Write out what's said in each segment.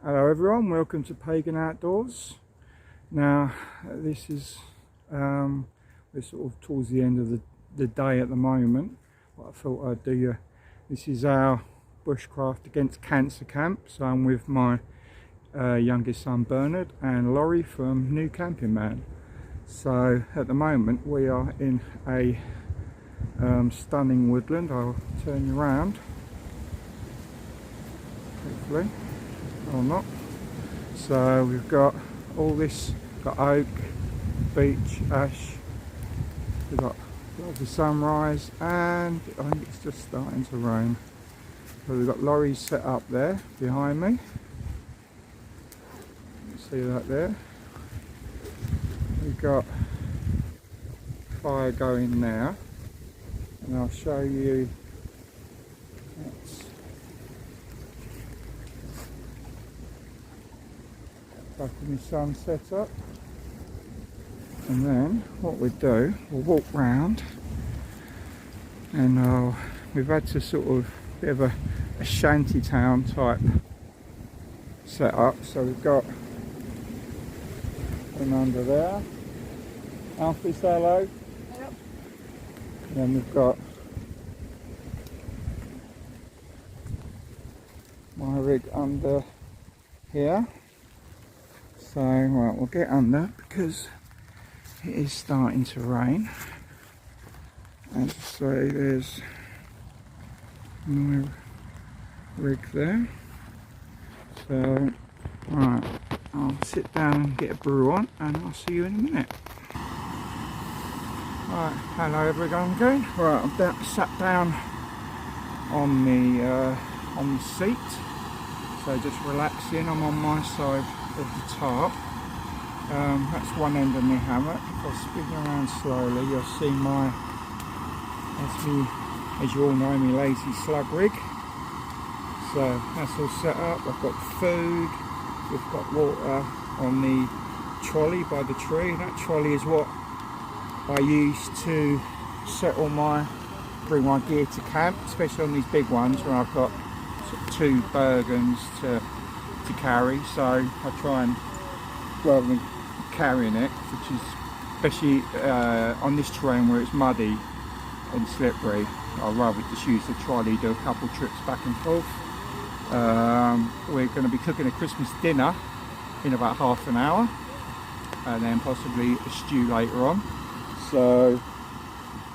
Hello everyone, welcome to Pagan Outdoors. Now this is we're sort of towards the end of the day at the moment. What I thought I'd do you, this is our bushcraft against cancer camp. So I'm with my youngest son Bernard and Laurie from New Camping Man. So at the moment we are in a stunning woodland. I'll turn you around, hopefully. Or not. So we've got all this, got oak, beech, ash, we've got lovely sunrise, and I think it's just starting to rain. So we've got lorries set up there behind me. You can see that there. We've got fire going now, and I'll show you. Back in the sun set up, and then what we do, we'll walk round, and we've had to sort of bit of a shanty town type set up. So we've got one under there. Alfie, say hello. Yep. And then we've got my rig under here. So right, we'll get under because it is starting to rain. And so there's my rig there. So right, I'll sit down and get a brew on, and I'll see you in a minute. Right, hello everyone again. Right, I'm sat down on the seat. So just relaxing. I'm on my side of the tarp. That's one end of my hammock. If I spin around slowly, you'll see as you all know, my lazy slug rig. So that's all set up. I've got food, we've got water on the trolley by the tree. That trolley is what I use to bring my gear to camp, especially on these big ones where I've got sort of 2 Bergens to carry. So I try and, rather than carrying it, which is especially on this terrain where it's muddy and slippery, I'd rather just use the trolley, do a couple trips back and forth. We're going to be cooking a Christmas dinner in about half an hour, and then possibly a stew later on. So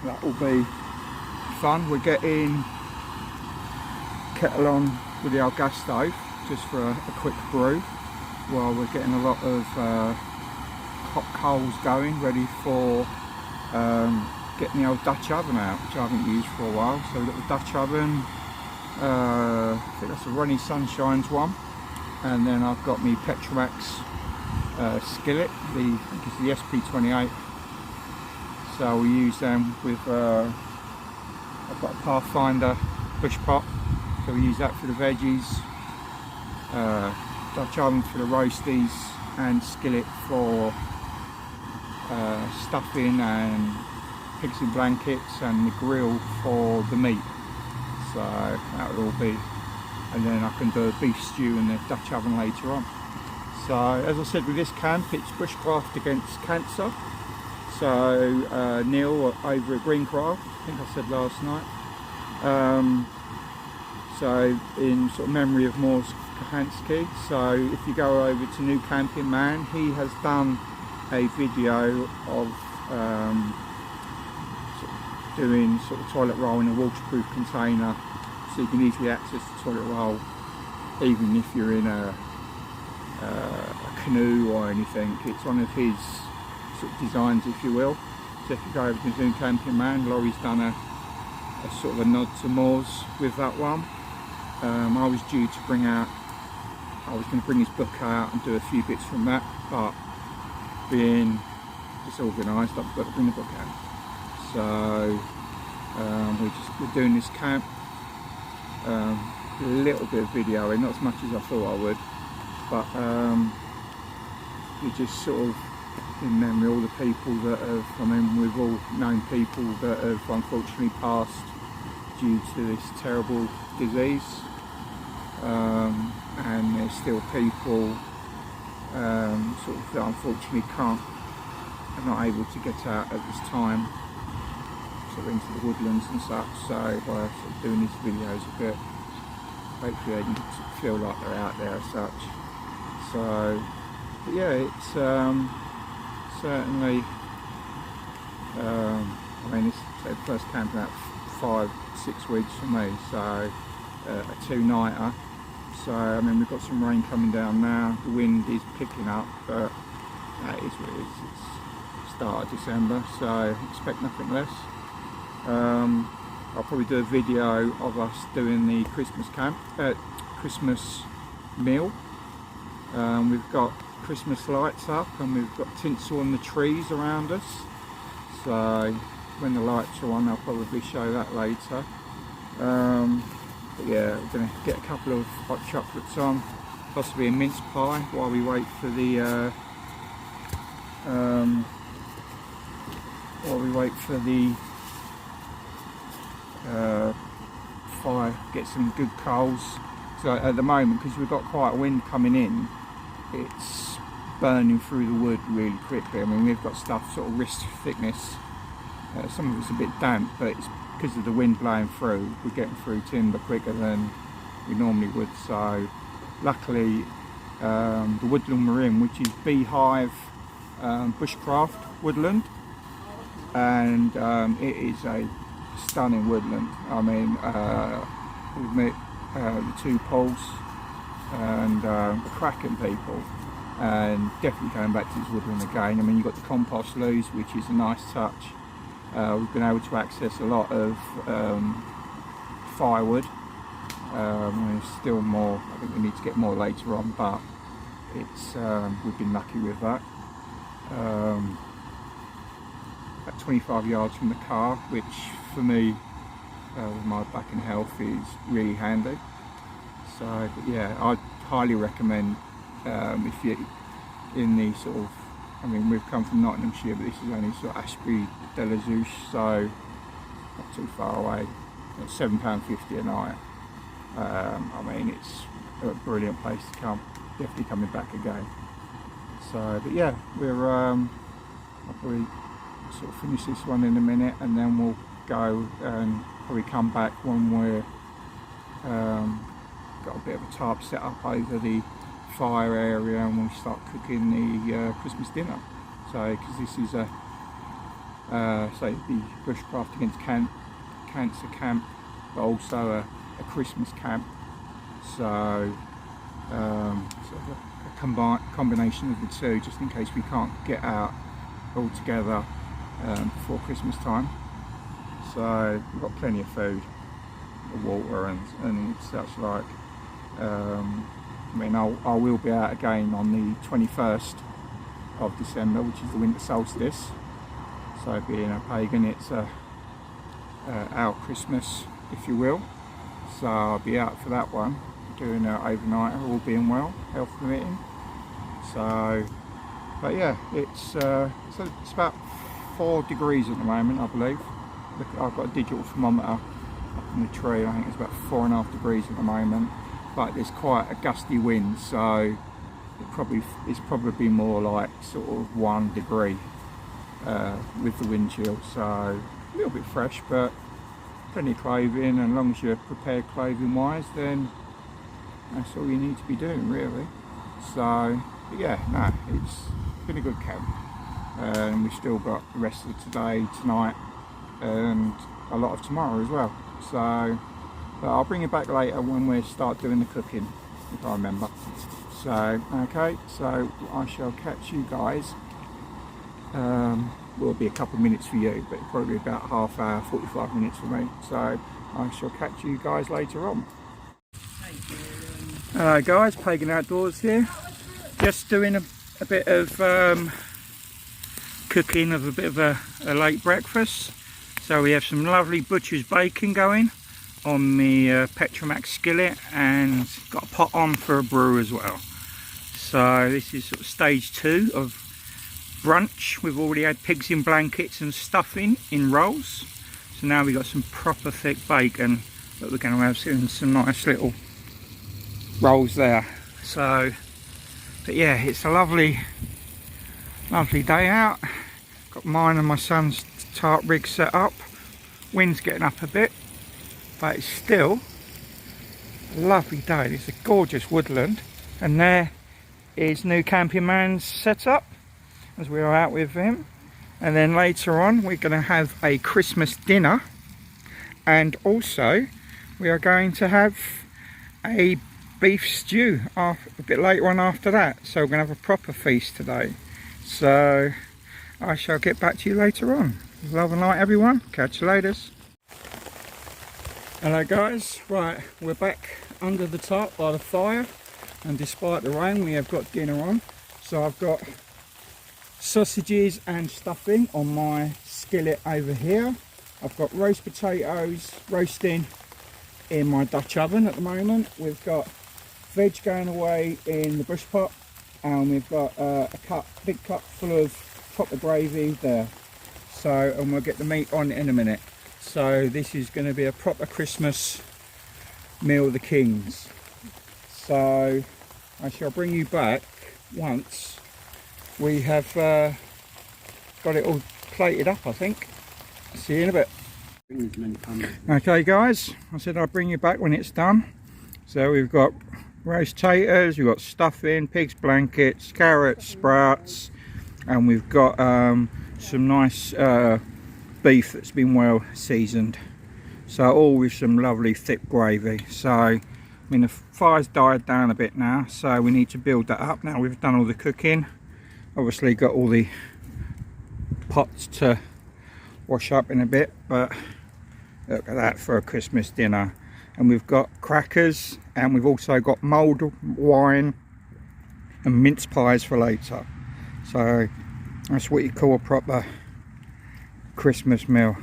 that will be fun. We're getting kettle on with the old gas stove just for a quick brew, while we're getting a lot of hot coals going, ready for getting the old Dutch oven out, which I haven't used for a while. So we've got the Dutch oven, I think that's a Runny Sunshine's one, and then I've got my Petromax skillet, I think it's the SP28. So we use them with, I've got a Pathfinder bush pot, so we use that for the veggies. Dutch oven for the roasties, and skillet for stuffing and pigs in blankets, and the grill for the meat. So that would all be, and then I can do a beef stew in the Dutch oven later on. So as I said, with this camp, it's bushcraft against cancer. So Neil over at Greencraft, I think I said last night. So in sort of memory of Morse Kahansky. So if you go over to New Camping Man, he has done a video of doing sort of toilet roll in a waterproof container, so you can easily access the toilet roll even if you're in a canoe or anything. It's one of his sort of designs, if you will. So if you go over to New Camping Man, Laurie's done a sort of a nod to Moors with that one. I was due to I was going to bring his book out and do a few bits from that, but being disorganised, I've got to bring the book out. So we're doing this camp, a little bit of videoing, not as much as I thought I would, but you just sort of in memory all the people that have, I mean, we've all known people that have unfortunately passed due to this terrible disease, and there's still people sort of that unfortunately are not able to get out at this time, sort of into the woodlands and such. So by sort of doing these videos a bit, hopefully they can feel like they're out there as such. So but yeah, it's certainly I mean it's the first camp in about 5-6 weeks for me, so a 2-nighter. So I mean we've got some rain coming down now, the wind is picking up, but that is what it is. It's start of December, so expect nothing less. I'll probably do a video of us doing the Christmas camp, Christmas meal. We've got Christmas lights up and we've got tinsel on the trees around us. So when the lights are on, I'll probably show that later. But yeah, we're going to get a couple of hot chocolates on, possibly a mince pie while we wait for the fire, get some good coals. So at the moment, because we've got quite a wind coming in, it's burning through the wood really quickly. I mean, we've got stuff sort of wrist thickness. Some of it's a bit damp, but it's because of the wind blowing through. We're getting through timber quicker than we normally would. So luckily, the woodland we're in, which is Beehive bushcraft woodland, and it is a stunning woodland. I mean, we've met the two Pauls and the Kraken people, and definitely going back to this woodland again. I mean, you've got the compost loos, which is a nice touch. We've been able to access a lot of firewood. There's still more, I think we need to get more later on, but it's we've been lucky with that. About 25 yards from the car, which for me, with my back and health, is really handy. So but yeah, I'd highly recommend if you're in the sort of, I mean we've come from Nottinghamshire, but this is only sort of Ashby de la Zouch, so not too far away. It's £7.50 a night. I mean it's a brilliant place to come, definitely coming back again. So but yeah, we're I'll probably sort of finish this one in a minute and then we'll go and probably come back when we're got a bit of a tarp set up over the fire area and we'll start cooking the Christmas dinner. So because this is a say the Bushcraft Against Cancer camp, but also a Christmas camp, so sort of a combination of the two, just in case we can't get out all together before Christmas time. So we've got plenty of food, water and such like. I mean I will be out again on the 21st of December, which is the winter solstice. So being a pagan, it's our Christmas, if you will. So I'll be out for that one, doing an overnighter, all being well, health permitting. So, but yeah, it's about 4 degrees at the moment, I believe. Look, I've got a digital thermometer up in the tree. I think it's about 4.5 degrees at the moment. But there's quite a gusty wind, so it's probably more like sort of 1 degree with the wind chill. So a little bit fresh, but plenty of clothing, and as long as you're prepared clothing wise, then that's all you need to be doing really. So yeah, no, it's been a good camp, and we've still got the rest of today, tonight, and a lot of tomorrow as well. So but I'll bring you back later when we start doing the cooking, if I remember. So okay, so I shall catch you guys. Will be a couple of minutes for you, but probably about half hour, 45 minutes for me. So I shall catch you guys later on. Hello guys, Pagan Outdoors here. Just doing a bit of cooking of a bit of a late breakfast. So we have some lovely butcher's bacon going on the Petromax skillet, and got a pot on for a brew as well. So this is sort of stage 2 of brunch. We've already had pigs in blankets and stuffing in rolls, so now we've got some proper thick bacon that we're going to have in some nice little rolls there. So, but yeah, it's a lovely day out. Got mine and my son's tarp rig set up. Wind's getting up a bit, but it's still a lovely day. It's a gorgeous woodland, and there is New Camping Man's setup as we are out with him. And then later on we're going to have a Christmas dinner, and also we are going to have a beef stew a bit later on after that. So we're going to have a proper feast today. So I shall get back to you later on. Love and light, everyone. Catch you later. Hello guys, right, we're back under the tarp by the fire, and despite the rain we have got dinner on. So I've got sausages and stuffing on my skillet over here. I've got roast potatoes roasting in my Dutch oven at the moment. We've got veg going away in the bush pot, and we've got a big cup full of proper gravy there. So, and we'll get the meat on in a minute. So this is going to be a proper Christmas meal of the kings. So I shall bring you back once we have got it all plated up, I think. See you in a bit. Okay guys, I said I'll bring you back when it's done. So we've got roast taters, we've got stuffing, pig's blankets, carrots, sprouts, and we've got some nice beef that's been well seasoned. So all with some lovely thick gravy. So I mean the fire's died down a bit now, so we need to build that up. Now we've done all the cooking, obviously got all the pots to wash up in a bit, but look at that for a Christmas dinner. And we've got crackers, and we've also got mulled wine and mince pies for later. So that's what you call a proper Christmas meal.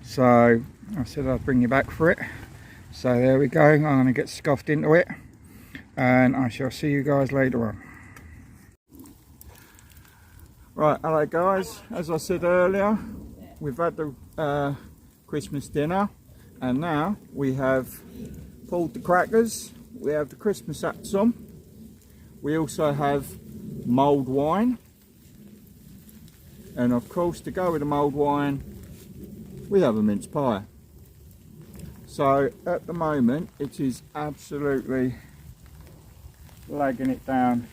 So I said I'd bring you back for it. So there we go, I'm going to get scuffed into it, and I shall see you guys later on. Right, hello guys, as I said earlier, we've had the Christmas dinner, and now we have pulled the crackers, we have the Christmas hats on, we also have mulled wine, and of course to go with the mulled wine we have a mince pie. So at the moment it is absolutely lagging it down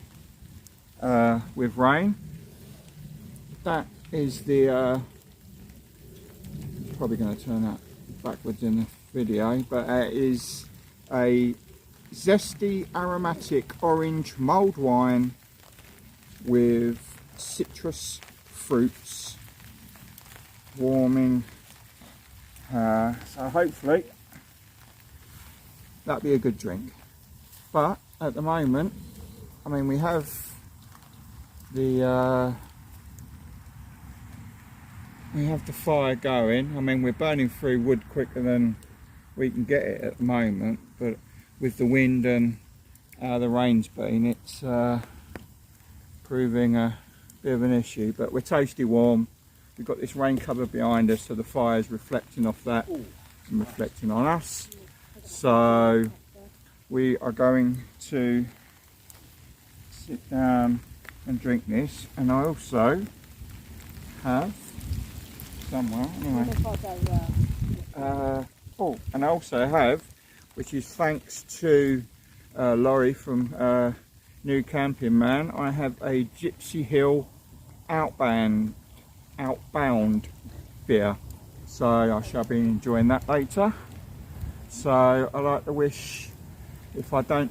with rain. That is the probably going to turn that backwards in the video, but it is a zesty aromatic orange mulled wine with citrus fruits warming, so hopefully that'll be a good drink. But at the moment, I mean, we have the fire going. I mean, we're burning through wood quicker than we can get it at the moment, but with the wind and the rain's been, it's proving a bit of an issue. But we're toasty warm. We've got this rain cover behind us, so the fire's reflecting off that and reflecting on us. So we are going to sit down and drink this, and I also have somewhere anyway. And I also have, which is thanks to Laurie from New Camping Man, I have a Gypsy Hill Outbound beer, so I shall be enjoying that later. So I like to wish, if I don't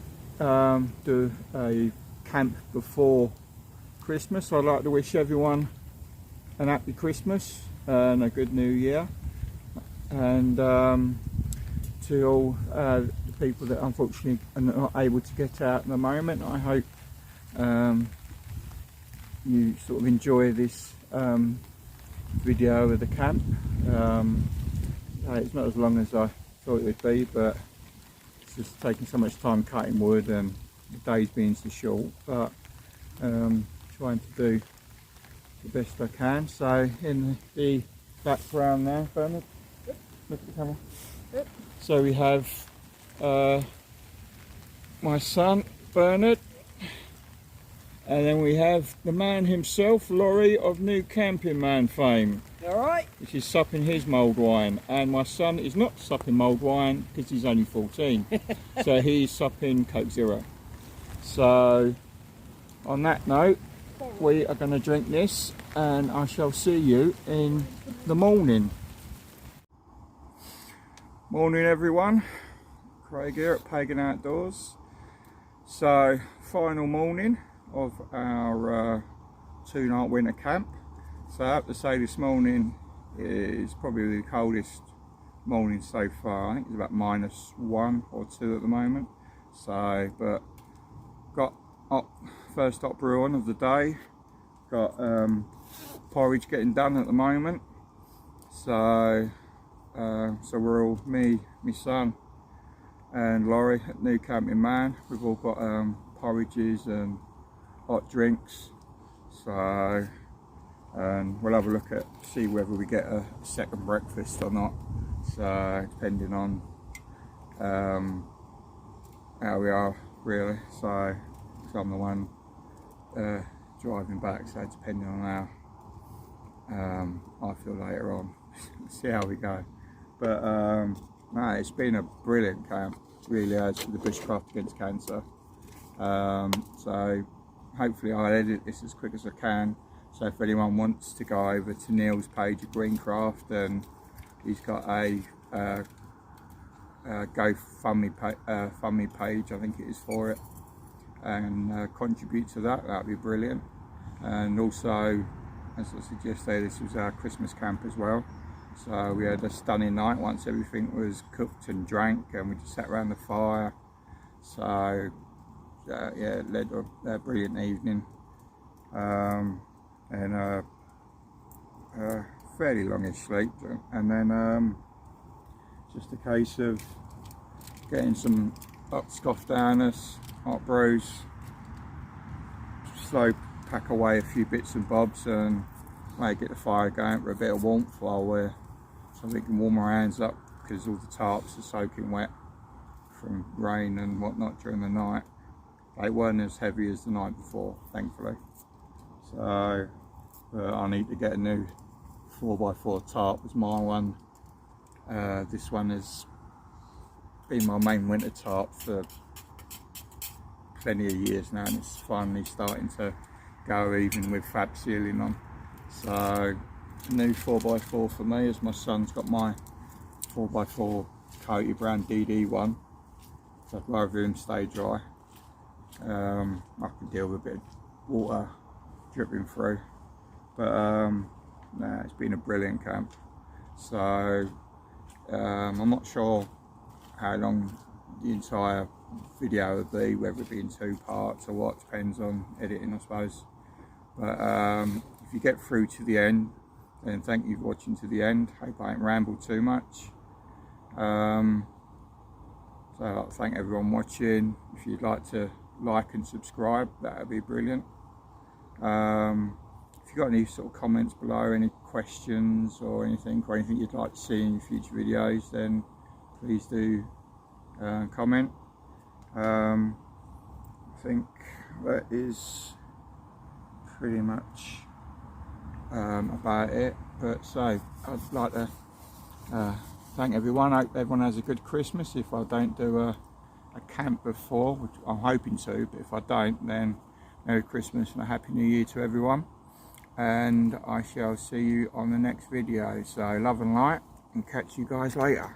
do a camp before Christmas, I'd like to wish everyone an happy Christmas and a good New Year, and to all the people that unfortunately are not able to get out at the moment, I hope you sort of enjoy this video of the camp. It's not as long as I thought it would be, but it's just taking so much time cutting wood and the days being so short, but trying to do the best I can. So in the background there, Bernard, look at the camera. So we have my son Bernard And then we have the man himself, Laurie of New Camping Man fame. Alright. Which is supping his mulled wine. And my son is not supping mulled wine because he's only 14. So he's supping Coke Zero. So on that note, we are going to drink this and I shall see you in the morning. Morning everyone, Craig here at Pagan Outdoors. So final morning of our 2-night winter camp. So I have to say this morning is probably the coldest morning so far. I think it's about -1 or 2 at the moment. So, but got first hot brew on of the day. Got porridge getting done at the moment. So we're all, me, my son and Laurie at New Camping Man. We've all got porridges and hot drinks. So and we'll have a look at, see whether we get a second breakfast or not. So depending on how we are really. So I'm the one driving back, so depending on how I feel later on, see how we go. But no, it's been a brilliant camp, really has, for the bushcraft against cancer. So hopefully I'll edit this as quick as I can. So if anyone wants to go over to Neil's page at Greencraft, and he's got a GoFundMe page, I think it is, for it, and contribute to that, that'd be brilliant. And also, as I said yesterday, this was our Christmas camp as well. So we had a stunning night once everything was cooked and drank, and we just sat around the fire. So yeah, it led to a brilliant evening, and a fairly longish sleep, and then just a case of getting some hot scoff downers, hot brews, slow pack away a few bits and bobs, and maybe get the fire going for a bit of warmth while we're, so we can warm our hands up, because all the tarps are soaking wet from rain and whatnot during the night. They weren't as heavy as the night before, thankfully. So I need to get a new 4x4 tarp as my one. This one has been my main winter tarp for plenty of years now, and it's finally starting to go even with fab ceiling on. So a new 4x4 for me, as my son's got my 4x4 Coty brand DD one, so I'd rather him stay dry. I can deal with a bit of water dripping through, but nah, it's been a brilliant camp. So I'm not sure how long the entire video will be, whether it be in 2 parts or what, depends on editing I suppose. But if you get through to the end, then thank you for watching to the end. Hope I ain't rambled too much. So I'd like to thank everyone watching. If you'd like to like and subscribe, that would be brilliant. If you've got any sort of comments below, any questions or anything you'd like to see in future videos, then please do comment. I think that is pretty much about it. But so I'd like to thank everyone. I hope everyone has a good Christmas. If I don't do a camp before, which I'm hoping to, but if I don't, then Merry Christmas and a Happy New Year to everyone, and I shall see you on the next video. So love and light, and catch you guys later.